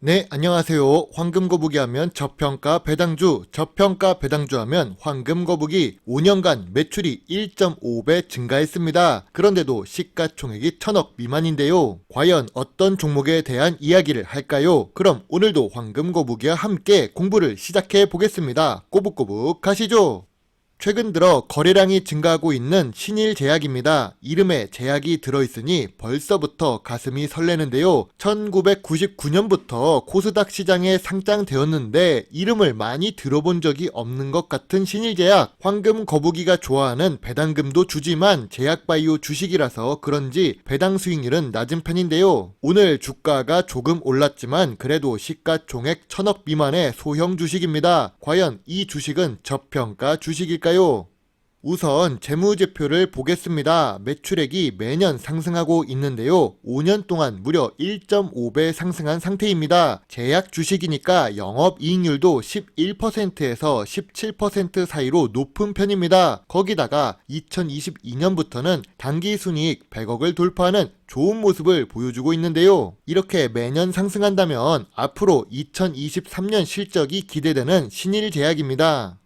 네, 안녕하세요. 황금거북이 하면 저평가 배당주, 저평가 배당주 하면 황금거북이 5년간 매출이 1.5배 증가했습니다. 그런데도 시가총액이 1000억 미만인데요. 과연 어떤 종목에 대한 이야기를 할까요? 그럼 오늘도 황금거북이와 함께 공부를 시작해 보겠습니다. 꼬북꼬북 가시죠. 최근 들어 거래량이 증가하고 있는 신일제약입니다. 이름에 제약이 들어있으니 벌써부터 가슴이 설레는데요. 1999년부터 코스닥 시장에 상장되었는데 이름을 많이 들어본 적이 없는 것 같은 신일제약. 황금 거북이가 좋아하는 배당금도 주지만 제약바이오 주식이라서 그런지 배당 수익률은 낮은 편인데요. 오늘 주가가 조금 올랐지만 그래도 시가총액 1000억 미만의 소형 주식입니다. 과연 이 주식은 저평가 주식일까요? 우선 재무제표를 보겠습니다. 매출액이 매년 상승하고 있는데요. 5년 동안 무려 1.5배 상승한 상태입니다. 제약 주식이니까 영업이익률도 11%에서 17% 사이로 높은 편입니다. 거기다가 2022년부터는 당기순이익 100억을 돌파하는 좋은 모습을 보여주고 있는데요. 이렇게 매년 상승한다면 앞으로 2023년 실적이 기대되는 신일제약입니다.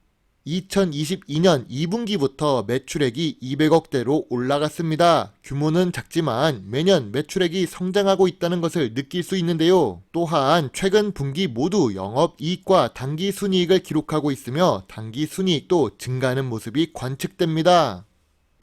2022년 2분기부터 매출액이 200억대로 올라갔습니다. 규모는 작지만 매년 매출액이 성장하고 있다는 것을 느낄 수 있는데요. 또한 최근 분기 모두 영업이익과 당기순이익을 기록하고 있으며 당기순이익도 증가하는 모습이 관측됩니다.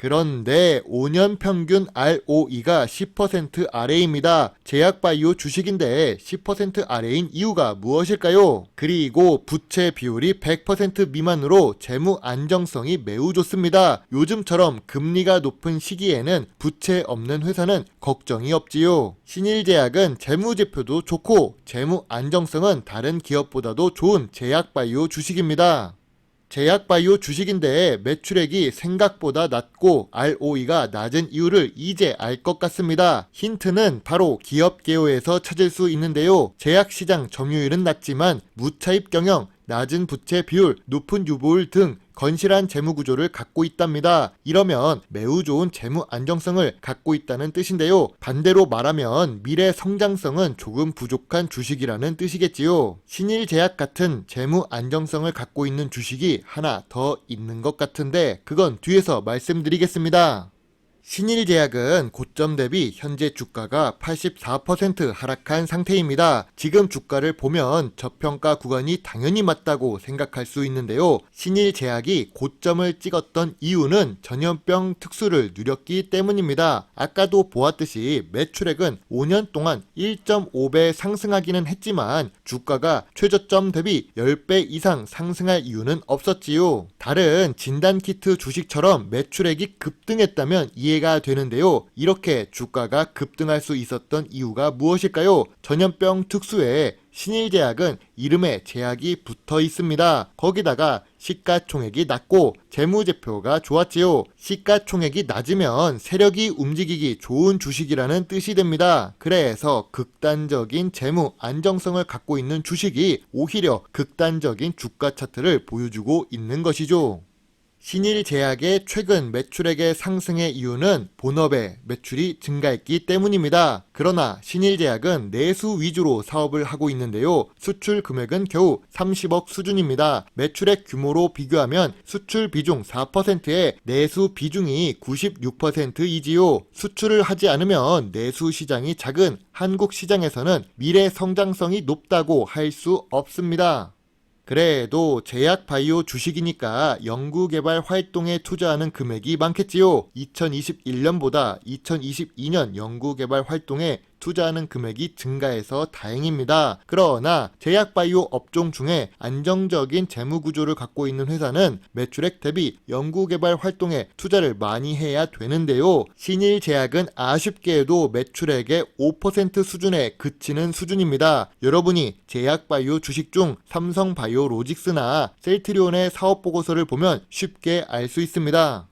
그런데 5년 평균 ROE가 10% 아래입니다. 제약바이오 주식인데 10% 아래인 이유가 무엇일까요? 그리고 부채 비율이 100% 미만으로 재무 안정성이 매우 좋습니다. 요즘처럼 금리가 높은 시기에는 부채 없는 회사는 걱정이 없지요. 신일제약은 재무제표도 좋고 재무 안정성은 다른 기업보다도 좋은 제약바이오 주식입니다. 제약바이오 주식인데 매출액이 생각보다 낮고 ROE가 낮은 이유를 이제 알 것 같습니다. 힌트는 바로 기업 개요에서 찾을 수 있는데요. 제약시장 점유율은 낮지만 무차입 경영, 낮은 부채 비율, 높은 유보율 등 건실한 재무 구조를 갖고 있답니다. 이러면 매우 좋은 재무 안정성을 갖고 있다는 뜻인데요. 반대로 말하면 미래 성장성은 조금 부족한 주식이라는 뜻이겠지요. 신일제약 같은 재무 안정성을 갖고 있는 주식이 하나 더 있는 것 같은데 그건 뒤에서 말씀드리겠습니다. 신일제약은 고점 대비 현재 주가가 84% 하락한 상태입니다. 지금 주가를 보면 저평가 구간이 당연히 맞다고 생각할 수 있는데요. 신일제약이 고점을 찍었던 이유는 전염병 특수를 누렸기 때문입니다. 아까도 보았듯이 매출액은 5년 동안 1.5배 상승하기는 했지만 주가가 최저점 대비 10배 이상 상승할 이유는 없었지요. 다른 진단키트 주식처럼 매출액이 급등했다면 이해가 되는데요. 이렇게 주가가 급등할 수 있었던 이유가 무엇일까요? 전염병 특수에 신일제약은 이름에 제약이 붙어 있습니다. 거기다가 시가총액이 낮고 재무제표가 좋았지요. 시가총액이 낮으면 세력이 움직이기 좋은 주식이라는 뜻이 됩니다. 그래서 극단적인 재무 안정성을 갖고 있는 주식이 오히려 극단적인 주가 차트를 보여주고 있는 것이죠. 신일제약의 최근 매출액의 상승의 이유는 본업의 매출이 증가했기 때문입니다. 그러나 신일제약은 내수 위주로 사업을 하고 있는데요. 수출 금액은 겨우 30억 수준입니다. 매출액 규모로 비교하면 수출 비중 4%에 내수 비중이 96%이지요. 수출을 하지 않으면 내수 시장이 작은 한국 시장에서는 미래 성장성이 높다고 할 수 없습니다. 그래도 제약 바이오 주식이니까 연구개발 활동에 투자하는 금액이 많겠지요. 2021년보다 2022년 연구개발 활동에 투자하는 금액이 증가해서 다행입니다. 그러나 제약바이오 업종 중에 안정적인 재무구조를 갖고 있는 회사는 매출액 대비 연구개발 활동에 투자를 많이 해야 되는데요. 신일제약은 아쉽게도 매출액의 5% 수준에 그치는 수준입니다. 여러분이 제약바이오 주식 중 삼성바이오로직스나 셀트리온의 사업보고서를 보면 쉽게 알 수 있습니다.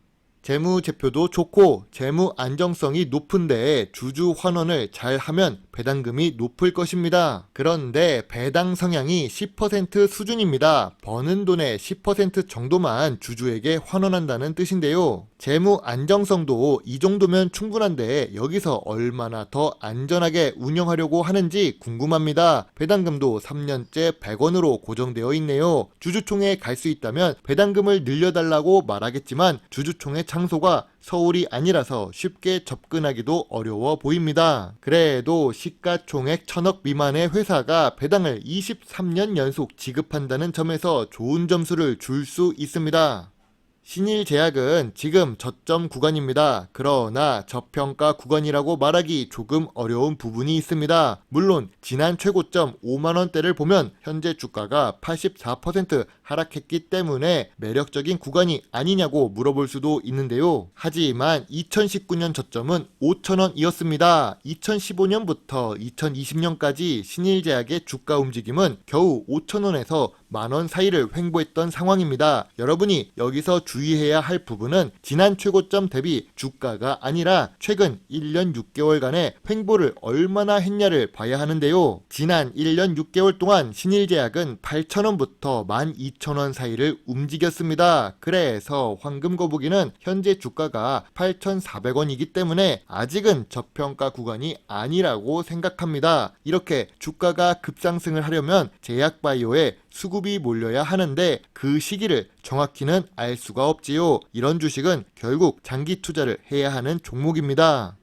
재무제표도 좋고 재무 안정성이 높은데 주주 환원을 잘 하면 배당금이 높을 것입니다. 그런데 배당 성향이 10% 수준입니다. 버는 돈의 10% 정도만 주주에게 환원한다는 뜻인데요. 재무 안정성도 이 정도면 충분한데 여기서 얼마나 더 안전하게 운영하려고 하는지 궁금합니다. 배당금도 3년째 100원으로 고정되어 있네요. 주주총회에 갈 수 있다면 배당금을 늘려달라고 말하겠지만 주주총회 장소가 서울이 아니라서 쉽게 접근하기도 어려워 보입니다. 그래도 시가총액 1000억 미만의 회사가 배당을 23년 연속 지급한다는 점에서 좋은 점수를 줄 수 있습니다. 신일제약은 지금 저점 구간입니다. 그러나 저평가 구간이라고 말하기 조금 어려운 부분이 있습니다. 물론 지난 최고점 5만원대를 보면 현재 주가가 84% 하락했기 때문에 매력적인 구간이 아니냐고 물어볼 수도 있는데요. 하지만 2019년 저점은 5,000원이었습니다. 2015년부터 2020년까지 신일제약의 주가 움직임은 겨우 5,000원에서 만원 사이를 횡보했던 상황입니다. 여러분이 여기서 주의해야 할 부분은 지난 최고점 대비 주가가 아니라 최근 1년 6개월간의 횡보를 얼마나 했냐를 봐야 하는데요. 지난 1년 6개월 동안 신일제약은 8,000원부터 12,000원 사이를 움직였습니다. 그래서 황금거북이는 현재 주가가 8,400원이기 때문에 아직은 저평가 구간이 아니라고 생각합니다. 이렇게 주가가 급상승을 하려면 제약바이오에 수급이 몰려야 하는데 그 시기를 정확히는 알 수가 없지요. 이런 주식은 결국 장기 투자를 해야 하는 종목입니다.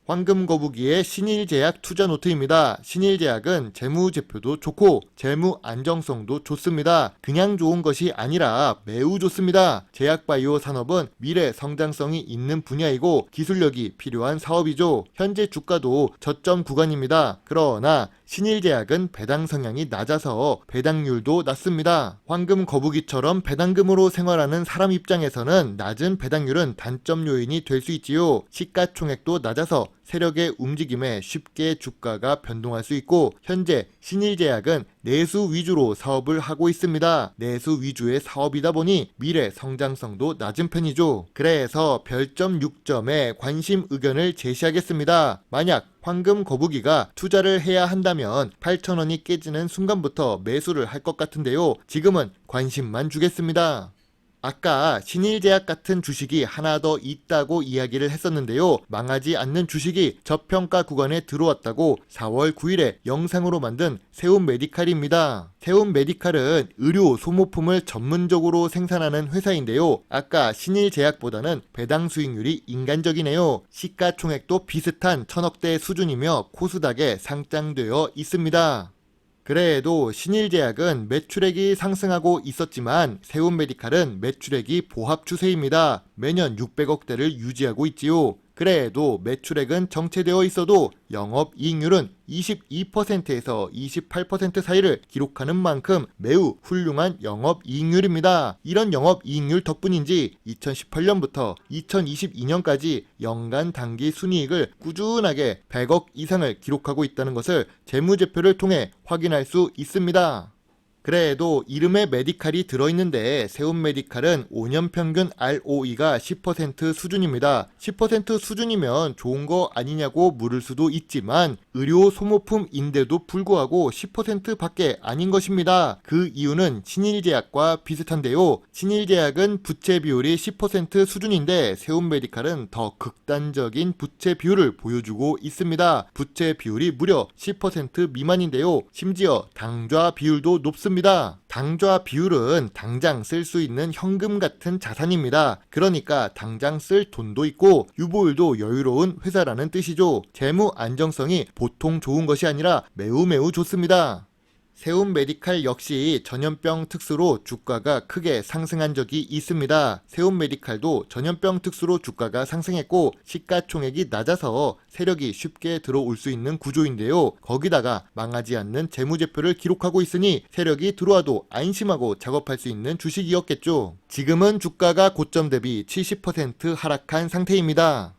황금거북이의 신일제약 투자 노트입니다. 신일제약은 재무제표도 좋고 재무 안정성도 좋습니다. 그냥 좋은 것이 아니라 매우 좋습니다. 제약바이오 산업은 미래 성장성이 있는 분야이고 기술력이 필요한 사업이죠. 현재 주가도 저점 구간입니다. 그러나 신일제약은 배당 성향이 낮아서 배당률도 낮습니다. 황금거북이처럼 배당금으로 생활하는 사람 입장에서는 낮은 배당률은 단점 요인이 될 수 있지요. 시가총액도 낮아서 세력의 움직임에 쉽게 주가가 변동할 수 있고 현재 신일제약은 내수 위주로 사업을 하고 있습니다. 내수 위주의 사업이다 보니 미래 성장성도 낮은 편이죠. 그래서 별점 6점에 관심 의견을 제시하겠습니다. 만약 황금거북이가 투자를 해야 한다면 8,000원이 깨지는 순간부터 매수를 할 것 같은데요. 지금은 관심만 주겠습니다. 아까 신일제약 같은 주식이 하나 더 있다고 이야기를 했었는데요. 망하지 않는 주식이 저평가 구간에 들어왔다고 4월 9일에 영상으로 만든 세움메디칼입니다. 세움메디칼은 의료 소모품을 전문적으로 생산하는 회사인데요. 아까 신일제약보다는 배당 수익률이 인간적이네요. 시가총액도 비슷한 1,000억대 수준이며 코스닥에 상장되어 있습니다. 그래도 신일제약은 매출액이 상승하고 있었지만 세움메디칼은 매출액이 보합 추세입니다. 매년 600억대를 유지하고 있지요. 그래도 매출액은 정체되어 있어도 영업이익률은 22%에서 28% 사이를 기록하는 만큼 매우 훌륭한 영업이익률입니다. 이런 영업이익률 덕분인지 2018년부터 2022년까지 연간 당기 순이익을 꾸준하게 100억 이상을 기록하고 있다는 것을 재무제표를 통해 확인할 수 있습니다. 그래도 이름에 메디칼이 들어있는데 세움메디칼은 5년 평균 ROE가 10% 수준입니다. 10% 수준이면 좋은 거 아니냐고 물을 수도 있지만 의료 소모품인데도 불구하고 10%밖에 아닌 것입니다. 그 이유는 신일제약과 비슷한데요. 신일제약은 부채 비율이 10% 수준인데 세움메디칼은 더 극단적인 부채 비율을 보여주고 있습니다. 부채 비율이 무려 10% 미만인데요. 심지어 당좌 비율도 높습니다. 당좌 비율은 당장 쓸 수 있는 현금 같은 자산입니다. 그러니까 당장 쓸 돈도 있고 유보율도 여유로운 회사라는 뜻이죠. 재무 안정성이 보통 좋은 것이 아니라 매우 좋습니다. 세움메디칼 역시 전염병 특수로 주가가 크게 상승한 적이 있습니다. 세움메디칼도 전염병 특수로 주가가 상승했고 시가총액이 낮아서 세력이 쉽게 들어올 수 있는 구조인데요. 거기다가 망하지 않는 재무제표를 기록하고 있으니 세력이 들어와도 안심하고 작업할 수 있는 주식이었겠죠. 지금은 주가가 고점 대비 70% 하락한 상태입니다.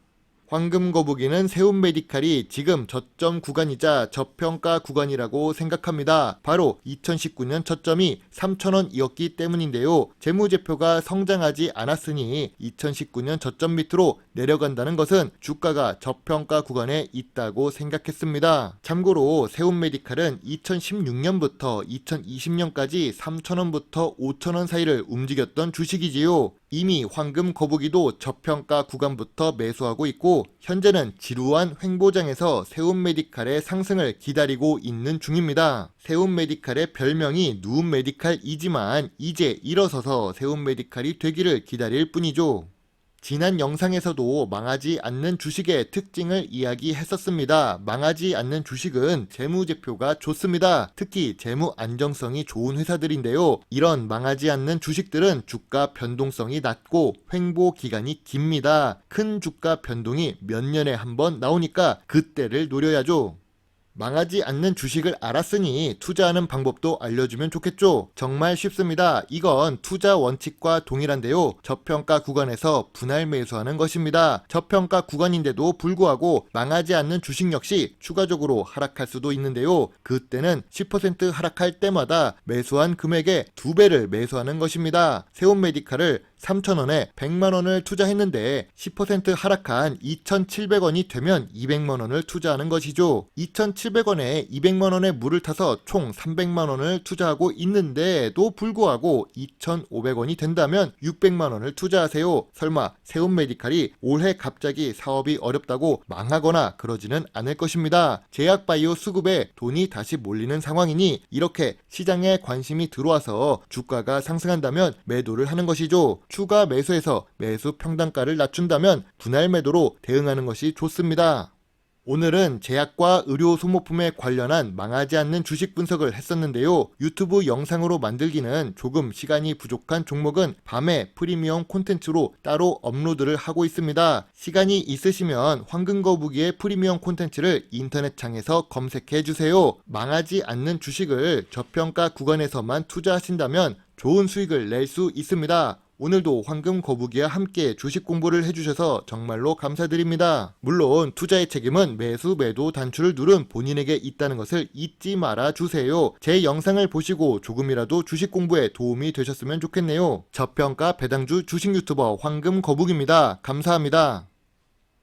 황금 거북이는 세운메디칼이 지금 저점 구간이자 저평가 구간이라고 생각합니다. 바로 2019년 저점이 3,000원이었기 때문인데요. 재무제표가 성장하지 않았으니 2019년 저점 밑으로 내려간다는 것은 주가가 저평가 구간에 있다고 생각했습니다. 참고로 세운메디칼은 2016년부터 2020년까지 3,000원부터 5,000원 사이를 움직였던 주식이지요. 이미 황금 거북이도 저평가 구간부터 매수하고 있고 현재는 지루한 횡보장에서 세운메디칼의 상승을 기다리고 있는 중입니다. 세운메디칼의 별명이 누움메디칼이지만 이제 일어서서 세운메디칼이 되기를 기다릴 뿐이죠. 지난 영상에서도 망하지 않는 주식의 특징을 이야기했었습니다. 망하지 않는 주식은 재무제표가 좋습니다. 특히 재무 안정성이 좋은 회사들인데요. 이런 망하지 않는 주식들은 주가 변동성이 낮고 횡보 기간이 깁니다. 큰 주가 변동이 몇 년에 한 번 나오니까 그때를 노려야죠. 망하지 않는 주식을 알았으니 투자하는 방법도 알려주면 좋겠죠. 정말 쉽습니다. 이건 투자 원칙과 동일한데요. 저평가 구간에서 분할 매수하는 것입니다. 저평가 구간인데도 불구하고 망하지 않는 주식 역시 추가적으로 하락할 수도 있는데요. 그때는 10% 하락할 때마다 매수한 금액의 2배를 매수하는 것입니다. 세운메디칼을 3,000원에 100만원을 투자했는데 10% 하락한 2,700원이 되면 200만원을 투자하는 것이죠. 2,700원에 200만원의 물을 타서 총 300만원을 투자하고 있는데도 불구하고 2,500원이 된다면 600만원을 투자하세요. 설마 세운메디칼이 올해 갑자기 사업이 어렵다고 망하거나 그러지는 않을 것입니다. 제약바이오 수급에 돈이 다시 몰리는 상황이니 이렇게 시장에 관심이 들어와서 주가가 상승한다면 매도를 하는 것이죠. 추가 매수해서 매수 평단가를 낮춘다면 분할 매도로 대응하는 것이 좋습니다. 오늘은 제약과 의료 소모품에 관련한 망하지 않는 주식 분석을 했었는데요. 유튜브 영상으로 만들기는 조금 시간이 부족한 종목은 밤에 프리미엄 콘텐츠로 따로 업로드를 하고 있습니다. 시간이 있으시면 황금거북이의 프리미엄 콘텐츠를 인터넷 창에서 검색해 주세요. 망하지 않는 주식을 저평가 구간에서만 투자하신다면 좋은 수익을 낼 수 있습니다. 오늘도 황금 거북이와 함께 주식 공부를 해주셔서 정말로 감사드립니다. 물론 투자의 책임은 매수 매도 단추를 누른 본인에게 있다는 것을 잊지 말아 주세요. 제 영상을 보시고 조금이라도 주식 공부에 도움이 되셨으면 좋겠네요. 저평가 배당주 주식 유튜버 황금 거북입니다. 감사합니다.